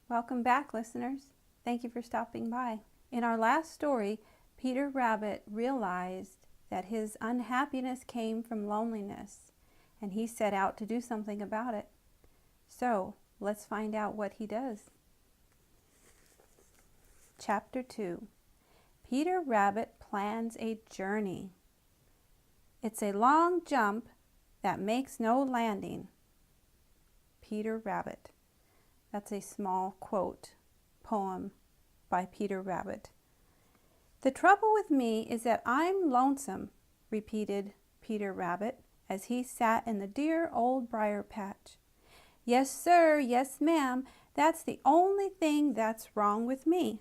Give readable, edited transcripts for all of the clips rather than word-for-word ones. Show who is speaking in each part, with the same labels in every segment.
Speaker 1: Welcome back, listeners. Thank you for stopping by. In our last story, Peter Rabbit realized that his unhappiness came from loneliness, and he set out to do something about it. So, let's find out what he does. Chapter 2. Peter Rabbit plans a journey. It's a long jump that makes no landing. Peter Rabbit. That's a small quote, poem by Peter Rabbit. The trouble with me is that I'm lonesome, repeated Peter Rabbit as he sat in the dear old briar patch. Yes, sir, yes, ma'am, that's the only thing that's wrong with me.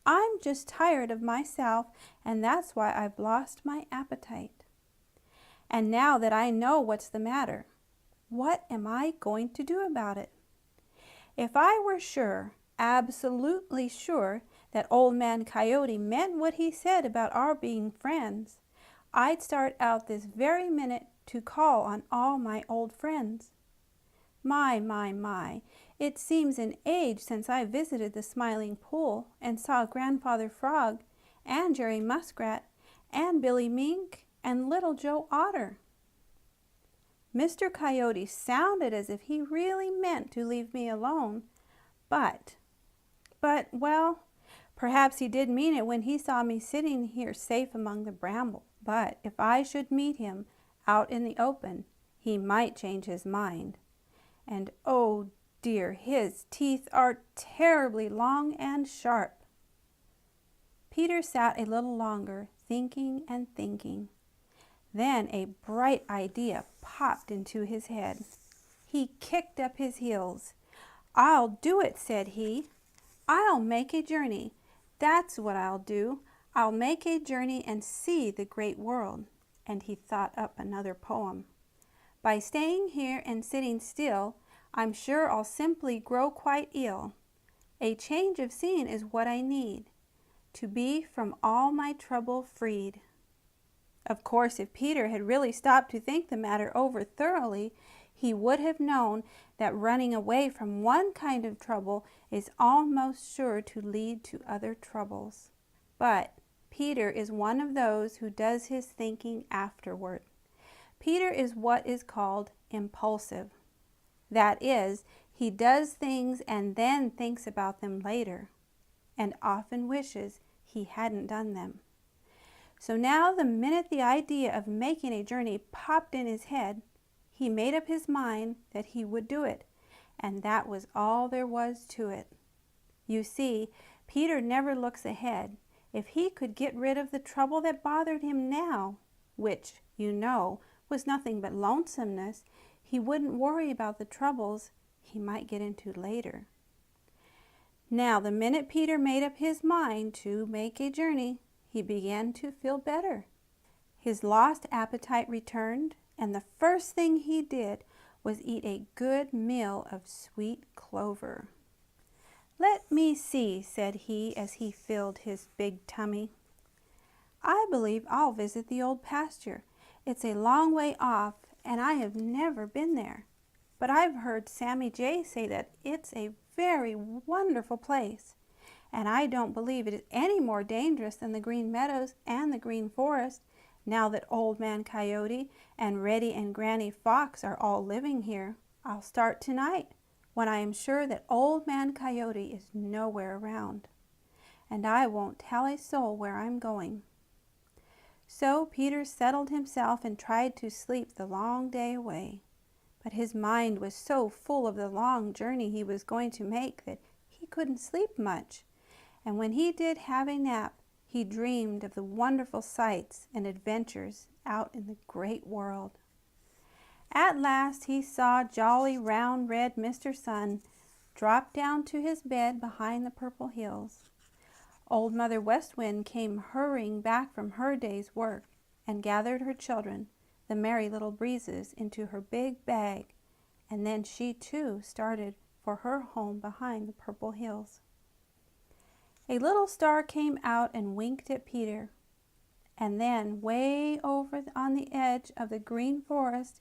Speaker 1: I'm just tired of myself, and that's why I've lost my appetite. And now that I know what's the matter, what am I going to do about it? If I were sure, absolutely sure, that Old Man Coyote meant what he said about our being friends, I'd start out this very minute to call on all my old friends. My, it seems an age since I visited the Smiling Pool and saw Grandfather Frog and Jerry Muskrat and Billy Mink and Little Joe Otter. Mr. Coyote sounded as if he really meant to leave me alone, but, well, perhaps he did mean it when he saw me sitting here safe among the brambles. But if I should meet him out in the open, he might change his mind. And oh dear, his teeth are terribly long and sharp. Peter sat a little longer, thinking and thinking. Then a bright idea popped into his head. He kicked up his heels. I'll do it, said he. I'll make a journey. That's what I'll do. I'll make a journey and see the great world. And he thought up another poem. By staying here and sitting still, I'm sure I'll simply grow quite ill. A change of scene is what I need, to be from all my trouble freed. Of course, if Peter had really stopped to think the matter over thoroughly, he would have known that running away from one kind of trouble is almost sure to lead to other troubles. But Peter is one of those who does his thinking afterward. Peter is what is called impulsive. That is, he does things and then thinks about them later, and often wishes he hadn't done them. So now, the minute the idea of making a journey popped in his head, he made up his mind that he would do it, and that was all there was to it. You see, Peter never looks ahead. If he could get rid of the trouble that bothered him now, which, you know, was nothing but lonesomeness, he wouldn't worry about the troubles he might get into later. Now, the minute Peter made up his mind to make a journey, he began to feel better. His lost appetite returned, and the first thing he did was eat a good meal of sweet clover. Let me see, said he as he filled his big tummy. I believe I'll visit the old pasture. It's a long way off, and I have never been there. But I've heard Sammy Jay say that it's a very wonderful place. And I don't believe it is any more dangerous than the Green Meadows and the Green Forest, now that Old Man Coyote and Reddy and Granny Fox are all living here. I'll start tonight, when I am sure that Old Man Coyote is nowhere around. And I won't tell a soul where I'm going. So Peter settled himself and tried to sleep the long day away. But his mind was so full of the long journey he was going to make that he couldn't sleep much. And when he did have a nap, he dreamed of the wonderful sights and adventures out in the great world. At last he saw jolly, round, red Mr. Sun drop down to his bed behind the purple hills. Old Mother West Wind came hurrying back from her day's work and gathered her children, the Merry Little Breezes, into her big bag, and then she too started for her home behind the purple hills. A little star came out and winked at Peter, and then way over on the edge of the Green Forest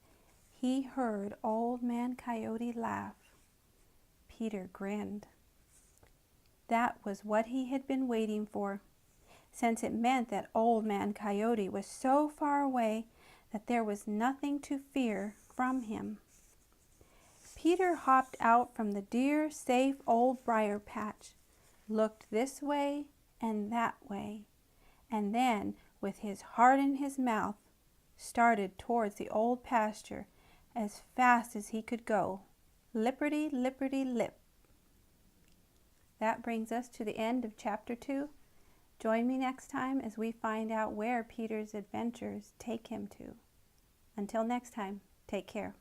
Speaker 1: he heard Old Man Coyote laugh. Peter grinned. That was what he had been waiting for, since it meant that Old Man Coyote was so far away that there was nothing to fear from him. Peter hopped out from the dear, safe old briar patch, looked this way and that way, and then, with his heart in his mouth, started towards the old pasture as fast as he could go, lipperty, lipperty, lip. That brings us to the end of Chapter 2. Join me next time as we find out where Peter's adventures take him to. Until next time, take care.